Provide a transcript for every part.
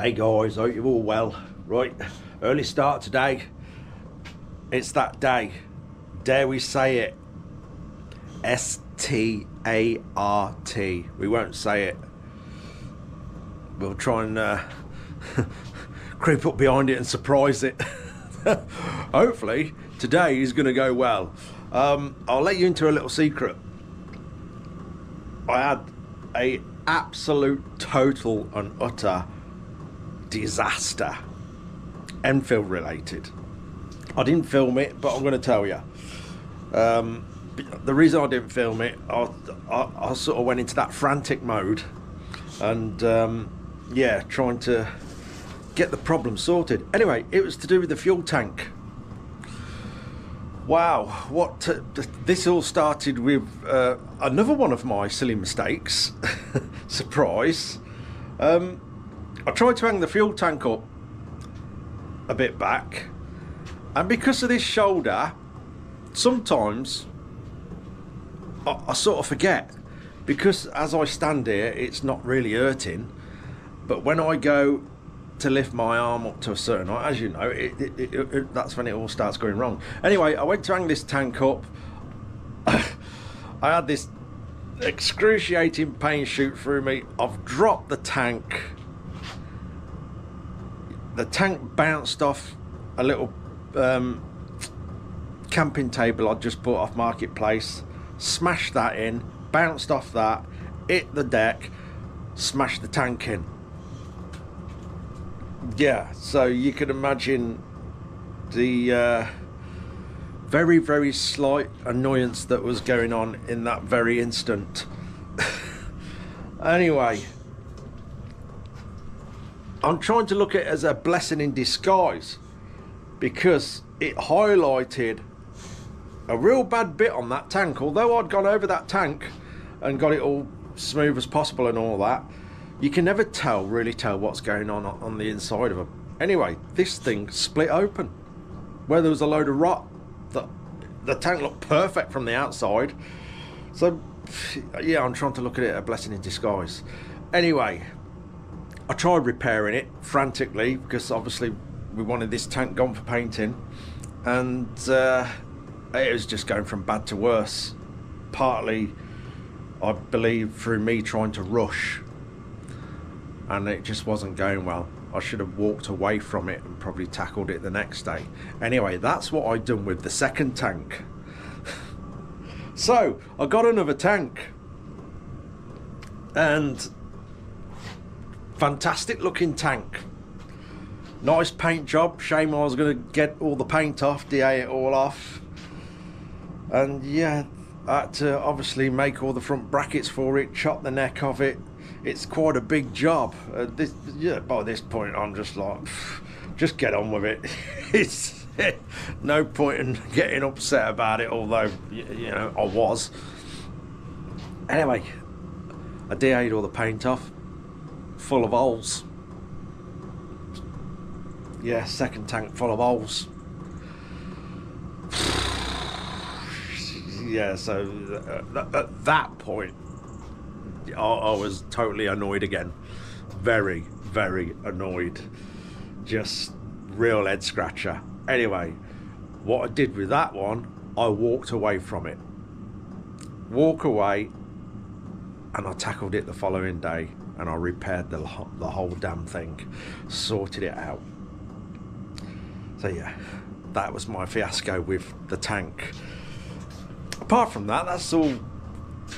Hey guys, hope you're all well. Right, early start today. It's that day. Dare we say it? START. We won't say it. We'll try and creep up behind it and surprise it. Hopefully, today is going to go well. I'll let you into a little secret. I had a absolute total and utter disaster, Enfield related. I didn't film it, but I'm going to tell you. The reason I didn't film it, I sort of went into that frantic mode and yeah, trying to get the problem sorted. Anyway, it was to do with the fuel tank. Wow, this all started with another one of my silly mistakes. Surprise. I tried to hang the fuel tank up a bit back, and because of this shoulder, sometimes I sort of forget, because as I stand here it's not really hurting, but when I go to lift my arm up to a certain height, as you know, that's when it all starts going wrong. Anyway, I went to hang this tank up. I had this excruciating pain shoot through me. I've dropped the tank. The tank bounced off a little camping table I'd just bought off Marketplace, smashed that in, bounced off that, hit the deck, smashed the tank in. Yeah, so you can imagine the very, very slight annoyance that was going on in that very instant. Anyway, I'm trying to look at it as a blessing in disguise, because it highlighted a real bad bit on that tank. Although I'd gone over that tank and got it all smooth as possible and all that, you can never really tell what's going on the inside of them. Anyway, this thing split open where there was a load of rot. The tank looked perfect from the outside. So yeah, I'm trying to look at it as a blessing in disguise. Anyway, I tried repairing it frantically, because obviously we wanted this tank gone for painting, and it was just going from bad to worse. Partly, I believe, through me trying to rush, and it just wasn't going well. I should have walked away from it and probably tackled it the next day. Anyway, that's what I done with the second tank. So I got another tank, and fantastic looking tank, nice paint job. Shame I was going to get all the paint off, DA it all off, and yeah, I had to obviously make all the front brackets for it, chop the neck of it. It's quite a big job. By this point I'm just like, just get on with it. It's no point in getting upset about it, although you know I was. Anyway, I DA'd all the paint off, full of holes. Yeah, second tank full of holes. Yeah, so at that point I was totally annoyed again. Very, very annoyed. Just real head scratcher. Anyway, what I did with that one, I walked away from it. Walk away, and I tackled it the following day, and I repaired the whole damn thing, sorted it out. So yeah, that was my fiasco with the tank. Apart from that, that's all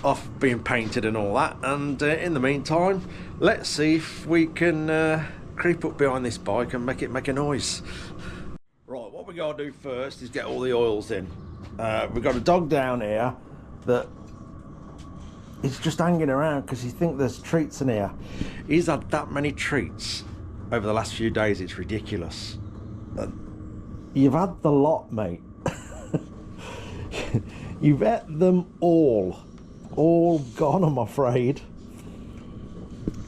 off being painted and all that, and in the meantime, let's see if we can creep up behind this bike and make it make a noise. Right, what we gotta do first is get all the oils in. We've got a dog down here that is just hanging around because he thinks there's treats in here. He's had that many treats over the last few days, it's ridiculous. You've had the lot, mate. You've ate them all gone, I'm afraid.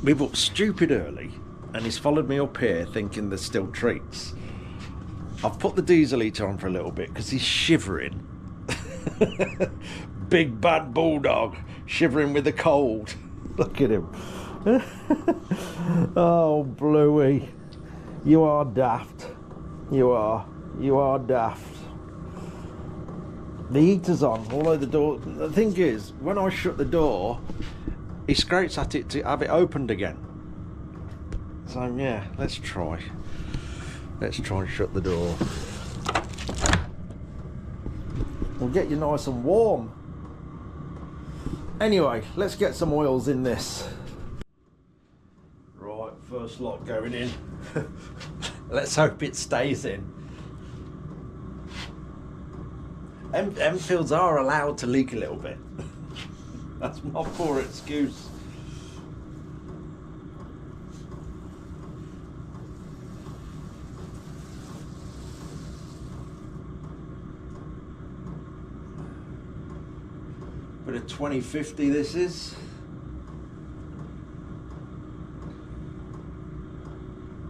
We've up stupid early, and he's followed me up here thinking there's still treats. I've put the diesel heater on for a little bit because he's shivering. Big bad bulldog shivering with the cold. Look at him. Oh, Bluey, you are daft. You are daft. The heater's on, although the door... The thing is, when I shut the door, he scrapes at it to have it opened again. So yeah, let's try. Let's try and shut the door. We'll get you nice and warm. Anyway, let's get some oils in this. Right, first lot going in. Let's hope it stays in. Enfields are allowed to leak a little bit. That's my poor excuse. Bit of 2050 this is.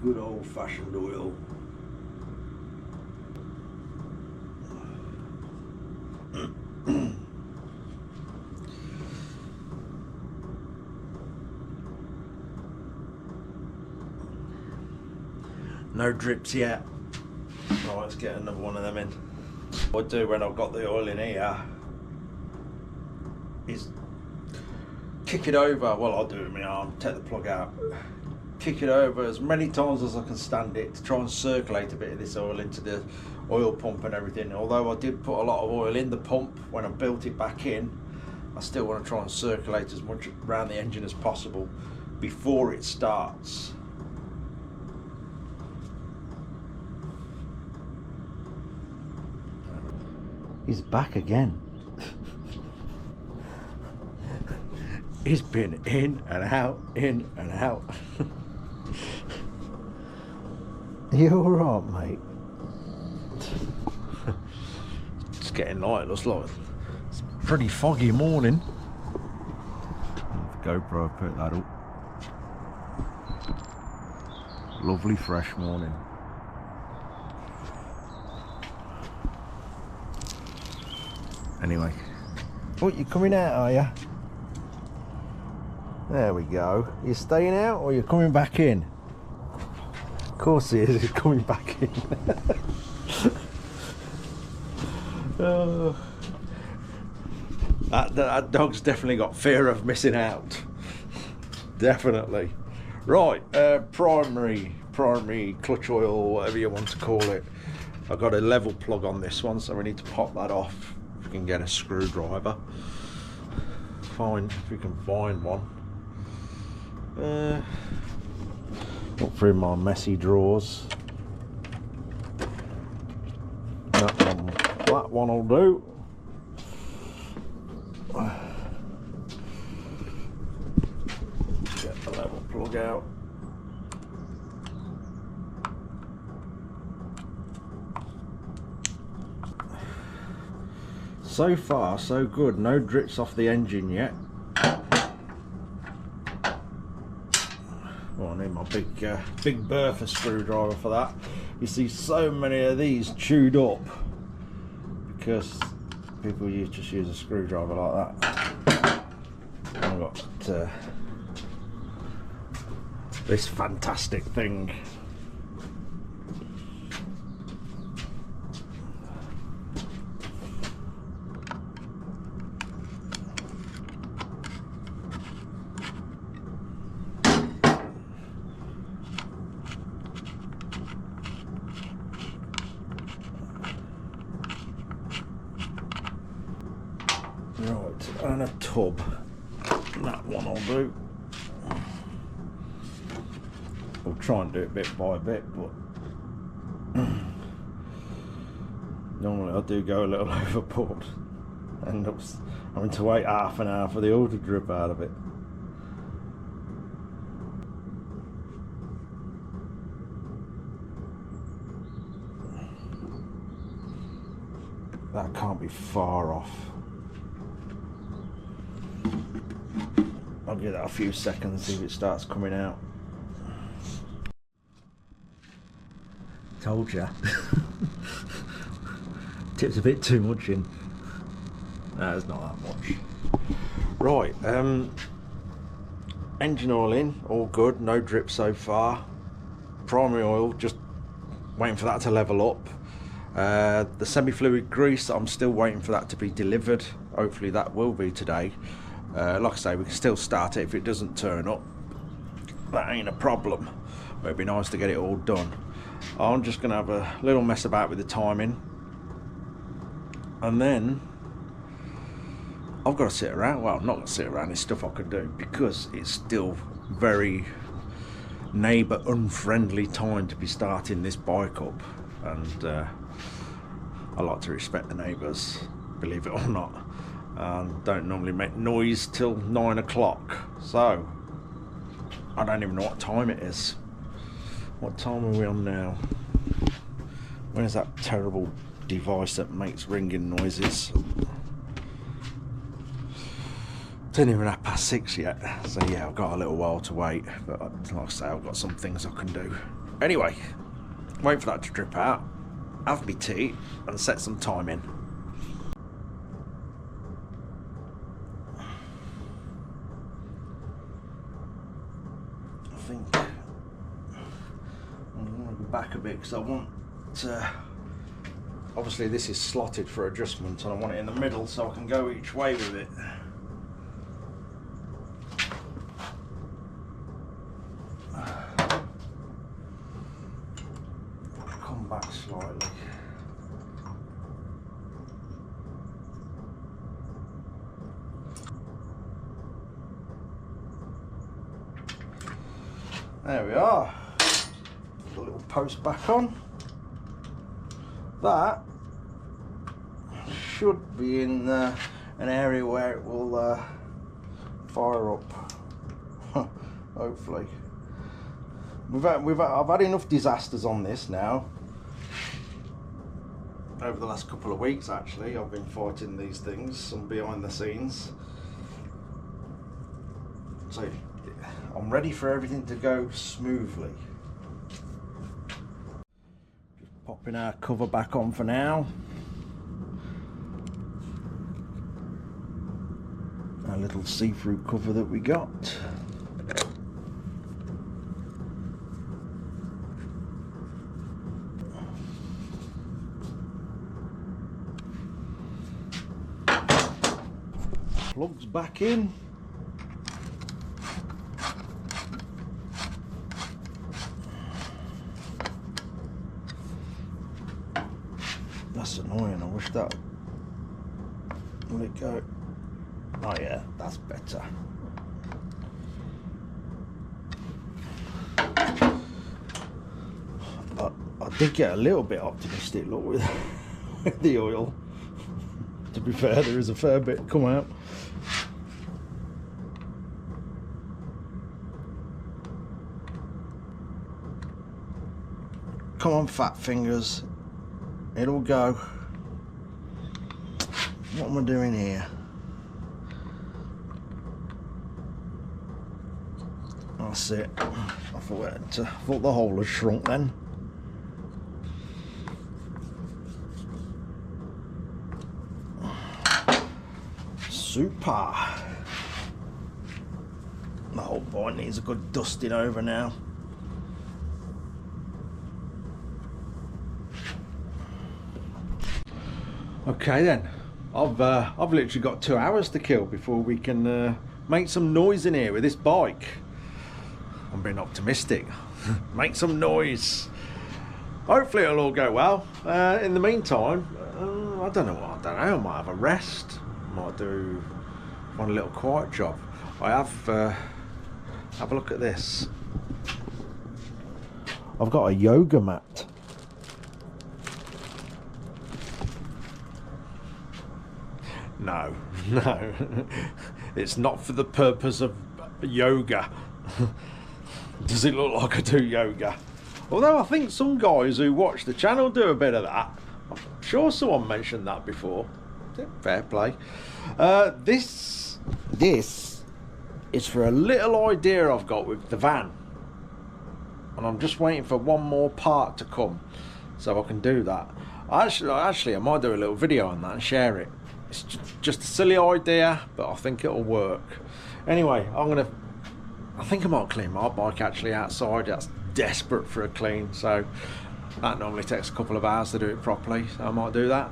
Good old-fashioned oil. No drips yet. Right, let's get another one of them in. What I do when I've got the oil in here is kick it over. Well, I'll do it with my arm, take the plug out, kick it over as many times as I can stand it to try and circulate a bit of this oil into the oil pump and everything. Although I did put a lot of oil in the pump when I built it back in, I still want to try and circulate as much around the engine as possible before it starts. He's back again. He's been in and out, in and out. You alright, mate? It's getting light, looks like it's a pretty foggy morning. The GoPro put that up. Lovely fresh morning. Anyway, oh, you coming out, are you? There we go. You staying out or you're coming back in? Of course he is, he's coming back in. That dog's definitely got fear of missing out. Definitely. Right, primary clutch oil, whatever you want to call it. I've got a level plug on this one, so we need to pop that off. If we can get a screwdriver. Fine, if we can find one. Look through my messy drawers. That one will do. Get the level plug out. So far, so good. No drips off the engine yet. Oh, I need my big Bertha screwdriver for that. You see so many of these chewed up because people just use a screwdriver like that. I've got this fantastic thing. Right, and a tub. That one will do. We'll try and do it bit by bit, but normally I do go a little overboard. End up having to wait half an hour for the oil to drip out of it. That can't be far off. I'll give that a few seconds, see if it starts coming out. Told ya. Tipped a bit too much in. No, it's not that much. Right, Engine oil in, all good, no drip so far. Primary oil, just waiting for that to level up. The semi-fluid grease, I'm still waiting for that to be delivered. Hopefully that will be today. Like I say, we can still start it if it doesn't turn up. That ain't a problem, but it'd be nice to get it all done. I'm just going to have a little mess about with the timing, and then I've got to sit around. Well, I'm not going to sit around, there's stuff I can do, because it's still very neighbour unfriendly time to be starting this bike up, and I like to respect the neighbours, believe it or not, and don't normally make noise till 9 o'clock, so I don't even know what time it is. What time are we on now? Where's that terrible device that makes ringing noises? It's only even 6:30 yet, so yeah, I've got a little while to wait, but like I say, I've got some things I can do. Anyway, wait for that to drip out, have me tea, and set some time in. I think I'm going to go back a bit because I want to, obviously this is slotted for adjustment and I want it in the middle so I can go each way with it. Come back slightly. There we are. Put the little post back on. That should be in an area where it will fire up. Hopefully. I've had enough disasters on this now. Over the last couple of weeks, actually, I've been fighting these things, some behind the scenes. So I'm ready for everything to go smoothly. Just popping our cover back on for now. Our little see-through cover that we got. Plugs back in. That's annoying, I wish that would it go. Oh yeah, that's better. I did get a little bit optimistic, look, with the oil. To be fair, there is a fair bit come out. Come on, fat fingers. It'll go. What am I doing here? That's it. I thought the hole had shrunk then. Super. The whole point needs a good dusting over now. Okay then, I've literally got 2 hours to kill before we can make some noise in here with this bike. I'm being optimistic. Make some noise. Hopefully it'll all go well. In the meantime, I don't know. I might have a rest. Might do one little quiet job. I have a look at this. I've got a yoga mat. No, no, it's not for the purpose of yoga. Does it look like I do yoga? Although I think some guys who watch the channel do a bit of that. I'm sure someone mentioned that before. Fair play. This is for a little idea I've got with the van. And I'm just waiting for one more part to come so I can do that. Actually, I might do a little video on that and share it. It's just a silly idea, but I think it'll work. Anyway, I'm going to I think I might clean my bike actually outside. That's desperate for a clean, so that normally takes a couple of hours to do it properly, so I might do that.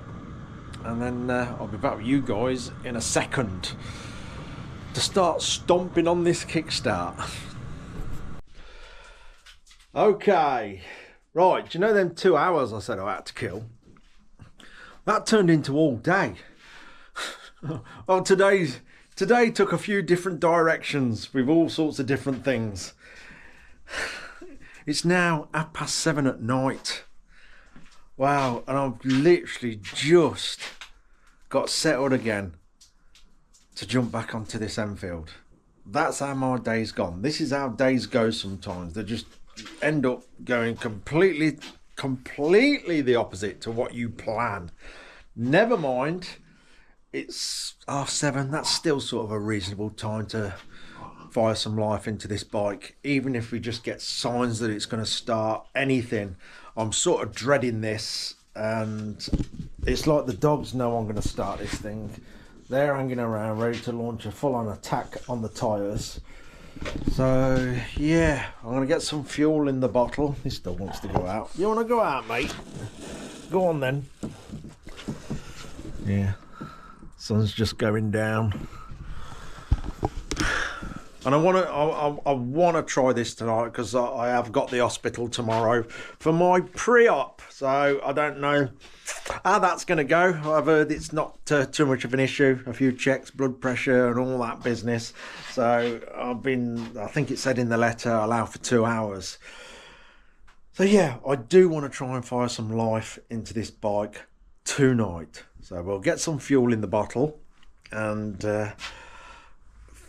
And then I'll be back with you guys in a second to start stomping on this kickstart. Okay, right, do you know them 2 hours I said I had to kill? That turned into all day. Well, today took a few different directions with all sorts of different things. It's now 7:30 at night. Wow, and I've literally just got settled again to jump back onto this Enfield. That's how my day's gone. This is how days go sometimes. They just end up going completely the opposite to what you plan. Never mind, it's 7:30. That's still sort of a reasonable time to fire some life into this bike, even if we just get signs that it's going to start anything. I'm sort of dreading this, and it's like the dogs know I'm going to start this thing. They're hanging around ready to launch a full-on attack on the tyres. So yeah, I'm going to get some fuel in the bottle. He still wants to go out. You want to go out, mate? Go on then. Yeah, sun's just going down. And I want to try this tonight because I have got the hospital tomorrow for my pre-op. So I don't know how that's going to go. I've heard it's not too much of an issue. A few checks, blood pressure and all that business. So I think it said in the letter, allow for 2 hours. So yeah, I do want to try and fire some life into this bike tonight. So we'll get some fuel in the bottle and...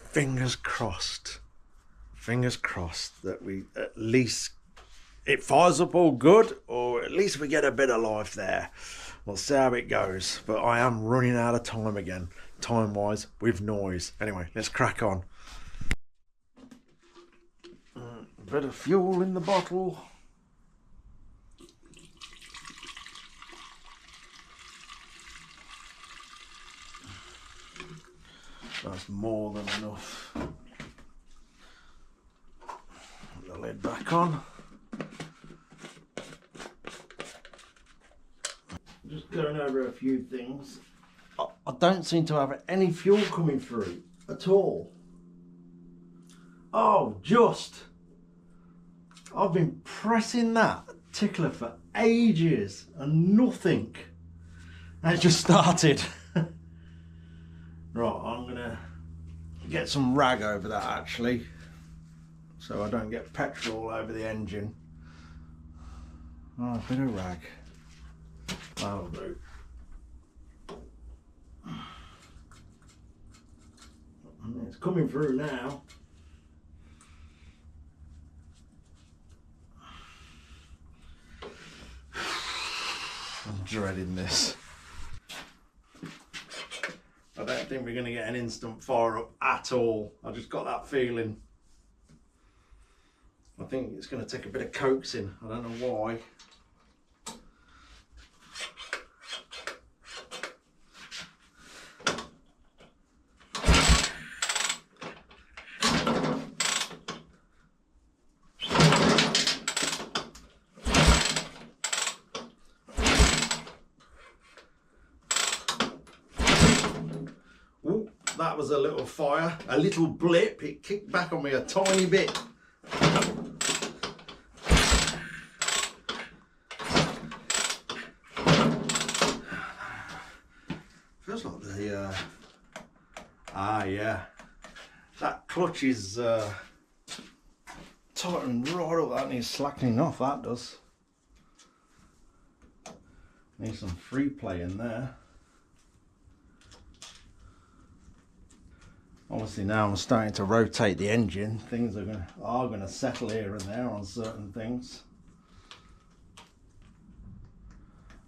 fingers crossed that we at least it fires up all good, or at least we get a bit of life there. We'll see how it goes, but I am running out of time again, time wise, with noise. Anyway, let's crack on. A bit of fuel in the bottle. That's more than enough. Put the lid back on. Just going over a few things. I don't seem to have any fuel coming through at all. Oh, I've been pressing that tickler for ages and nothing. And it just started. Right, I'm gonna get some rag over that actually, so I don't get petrol all over the engine. Oh, a bit of rag. That'll do. It's coming through now. I'm dreading this. I don't think we're going to get an instant fire up at all. I just got that feeling. I think it's going to take a bit of coaxing. I don't know why. That was a little fire, a little blip. It kicked back on me a tiny bit. Feels like the yeah, that clutch is tightened right up. That needs slackening off. That does. Need some free play in there. Obviously now I'm starting to rotate the engine. Things are going to settle here and there on certain things.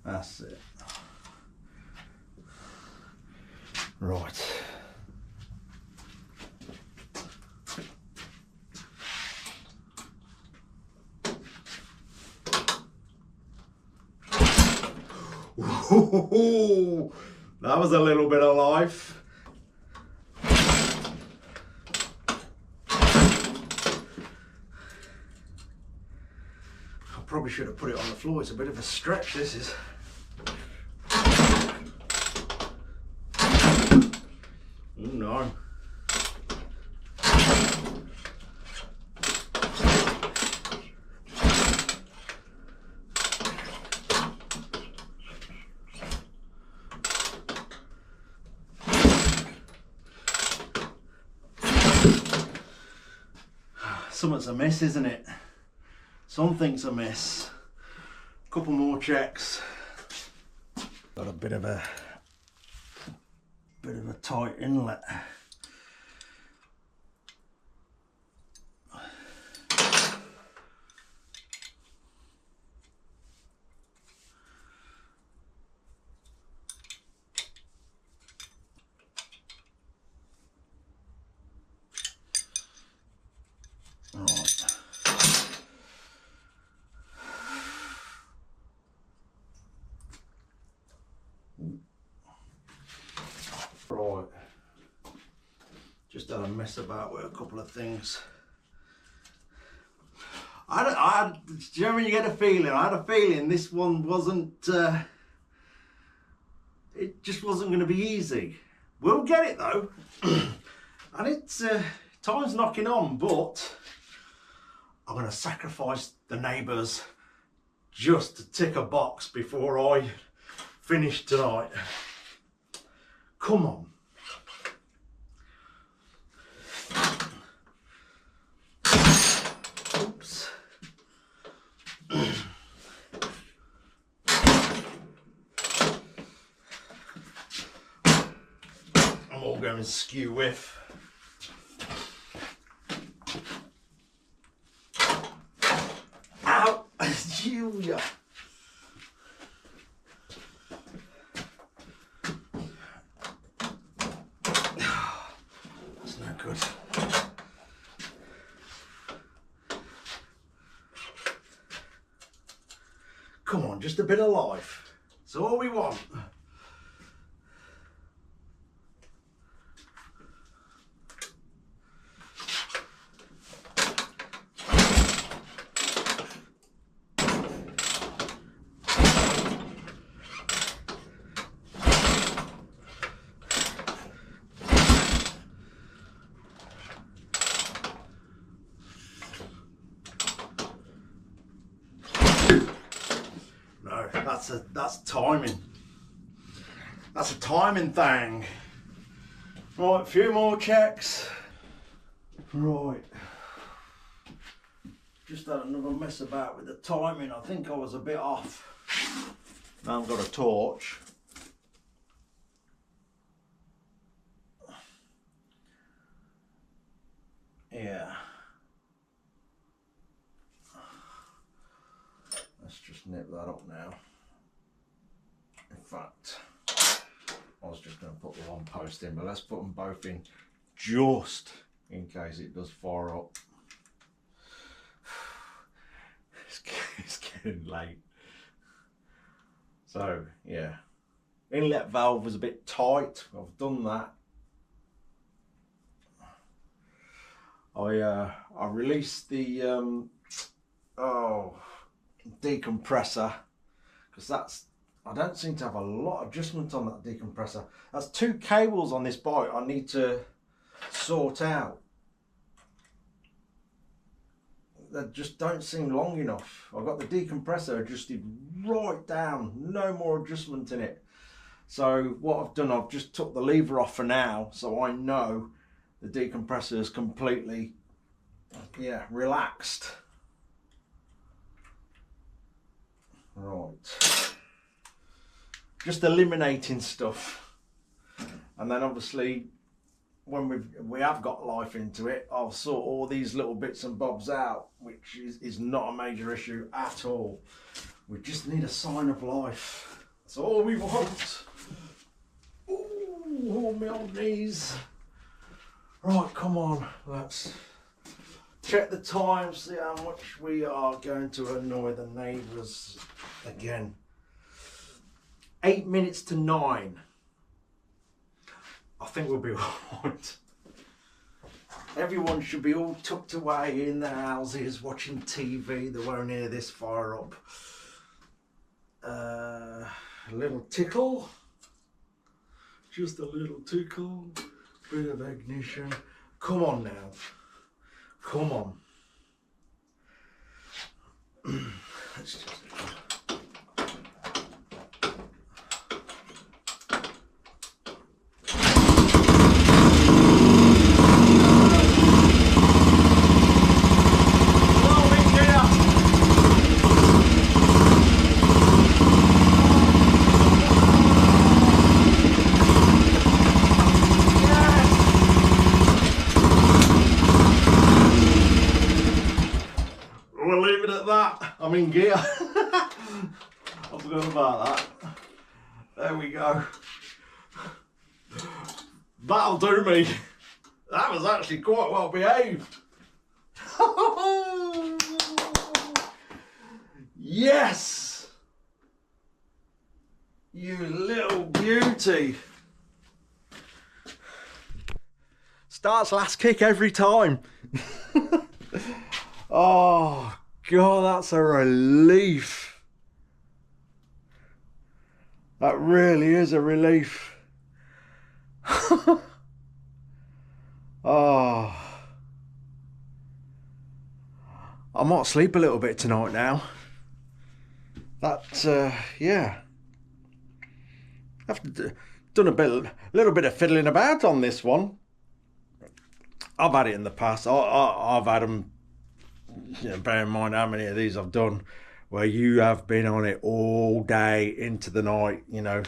That's it. Right. Ooh, that was a little bit of life. probably should have put it on the floor. It's a bit of a stretch, this is. Oh no. Something's amiss, isn't it? Something's amiss. A couple more checks. Got a bit of a tight inlet. Right, just had a mess about with a couple of things. Do you know when you get a feeling? I had a feeling this one wasn't, it just wasn't going to be easy. We'll get it though. And it's, time's knocking on, but I'm going to sacrifice the neighbours just to tick a box before I finish tonight. Come on. Oops. I'm all going skew with. Ow! Julia. That's no good. Come on, just a bit of life. It's all we want. No, that's timing. That's a timing thing. Right, a few more checks. Right. Just had another mess about with the timing. I think I was a bit off. Now I've got a torch. Yeah. Let's just nip that up now. In fact, I was just going to put the one post in, but let's put them both in just in case it does fire up. It's getting late. So, yeah. Inlet valve was a bit tight. I've done that. I released the decompressor, because I don't seem to have a lot of adjustment on that decompressor. That's 2 cables on this bike I need to sort out. They just don't seem long enough. I've got the decompressor adjusted right down, no more adjustment in it. So what I've done, I've just took the lever off for now, so I know the decompressor is completely, relaxed. Right. Just eliminating stuff. And then obviously, when we have got life into it, I'll sort all these little bits and bobs out, which is not a major issue at all. We just need a sign of life. That's all we want. Ooh, hold me on knees. Right, come on, let's check the time, see how much we are going to annoy the neighbours again. 8 minutes to 9. I think we'll be alright. Everyone should be all tucked away in their houses watching TV. They won't hear this fire up. A little tickle. Just a little tickle. Bit of ignition. Come on now. Come on. Let's just... We'll leave it at that. I'm in gear. I forgot about that. There we go. That'll do me. That was actually quite well behaved. Yes! You little beauty. Starts last kick every time. Oh, God, that's a relief. That really is a relief. Oh. I might sleep a little bit tonight now. That's, yeah. I've done a little bit of fiddling about on this one. I've had it in the past. I've had them, you know, bear in mind how many of these I've done, where you have been on it all day into the night. You know,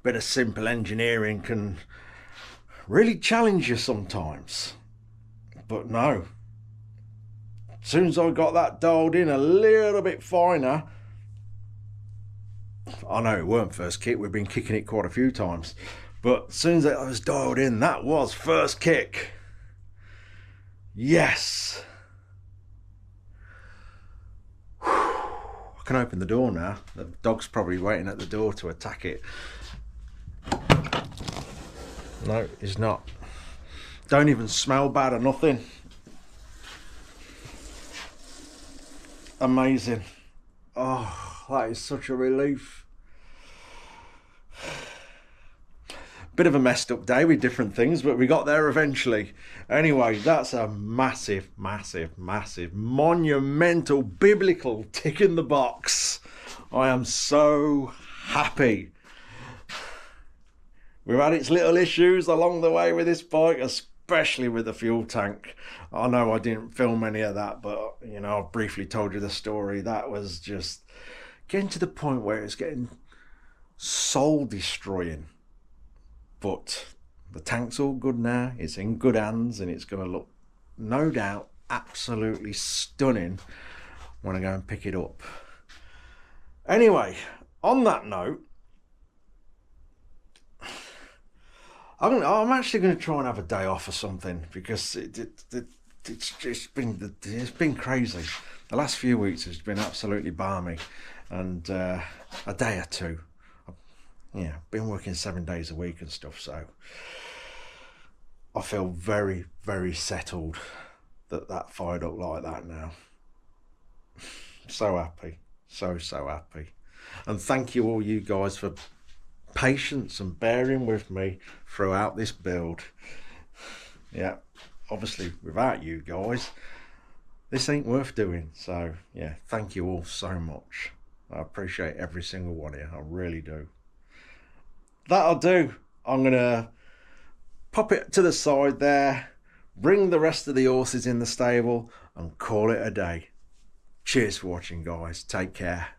bit of simple engineering can really challenge you sometimes. But no, as soon as I got that dialed in a little bit finer, I know it weren't first kick, we've been kicking it quite a few times, but as soon as I was dialed in, that was first kick. Yes. I can open the door now. The dog's probably waiting at the door to attack it. No, he's not. Don't even smell bad or nothing. Amazing. Oh, that is such a relief. Bit of a messed up day with different things, but we got there eventually. Anyway, that's a massive, massive, massive, monumental, biblical tick in the box. I am so happy. We've had its little issues along the way with this bike, especially with the fuel tank. I know I didn't film any of that, but, you know, I briefly told you the story. That was just getting to the point where it's getting soul destroying. But the tank's all good now, it's in good hands, and it's going to look, no doubt, absolutely stunning when I go and pick it up. Anyway, on that note, I'm actually going to try and have a day off or something, because it's been crazy. The last few weeks has been absolutely balmy, and a day or two. Yeah, been working 7 days a week and stuff, so I feel very, very settled that fired up like that now. So happy, so happy. And thank you all you guys for patience and bearing with me throughout this build. Yeah, obviously without you guys, this ain't worth doing. So yeah, thank you all so much. I appreciate every single one of you, I really do. That'll do. I'm gonna pop it to the side there, bring the rest of the horses in the stable and call it a day. Cheers for watching, guys. Take care.